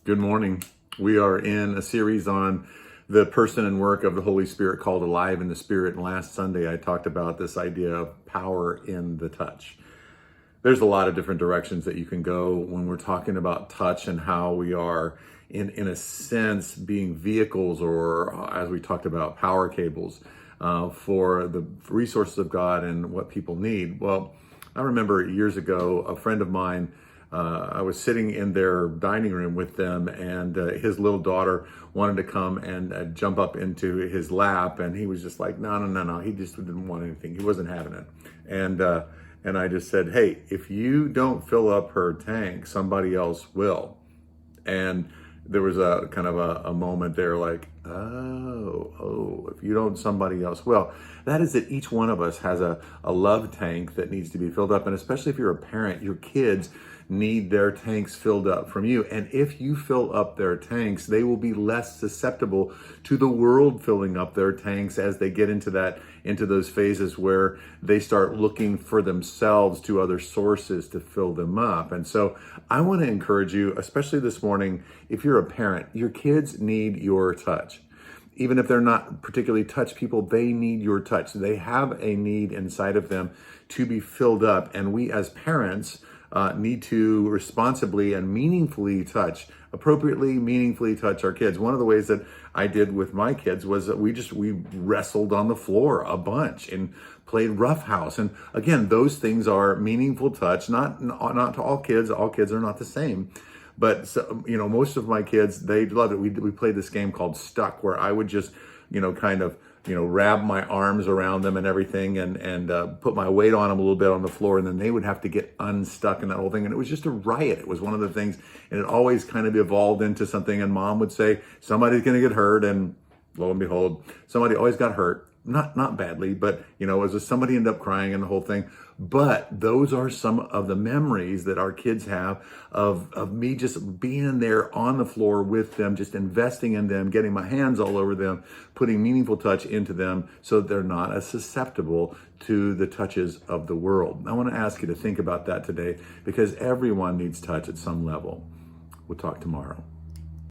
Good morning. We are in a series on the person and work of the Holy Spirit called Alive in the Spirit. And last Sunday, I talked about this idea of power in the touch. There's a lot of different directions that you can go when we're talking about touch and how we are, in a sense, being vehicles or, as we talked about, power cables for the resources of God and what people need. Well, I remember years ago, a friend of mine, I was sitting in their dining room with them, and his little daughter wanted to come and jump up into his lap, and he was just like, no. He just didn't want anything. He wasn't having it. And I just said, hey, if you don't fill up her tank, somebody else will. And there was a kind of a moment there like, if you don't, somebody else will. That is that each one of us has a love tank that needs to be filled up. And especially if you're a parent, your kids need their tanks filled up from you. And if you fill up their tanks, they will be less susceptible to the world filling up their tanks as they get into those phases where they start looking for themselves to other sources to fill them up. And so I want to encourage you, especially this morning, if you're a parent, your kids need your touch. Even if they're not particularly touch people, they need your touch. They have a need inside of them to be filled up. And we as parents need to responsibly and appropriately meaningfully touch our kids. One of the ways that I did with my kids was that we wrestled on the floor a bunch and played roughhouse. And again, those things are meaningful touch, not to all kids. All kids are not the same. But most of my kids, they loved it. We played this game called Stuck, where I would just, wrap my arms around them and everything and put my weight on them a little bit on the floor. And then they would have to get unstuck in that whole thing. And it was just a riot. It was one of the things. And it always kind of evolved into something. And mom would say, somebody's going to get hurt. And lo and behold, somebody always got hurt. Not badly, but it was just somebody ended up crying and the whole thing. But those are some of the memories that our kids have of me just being there on the floor with them, just investing in them, getting my hands all over them, putting meaningful touch into them so that they're not as susceptible to the touches of the world. I want to ask you to think about that today, because everyone needs touch at some level. We'll talk tomorrow.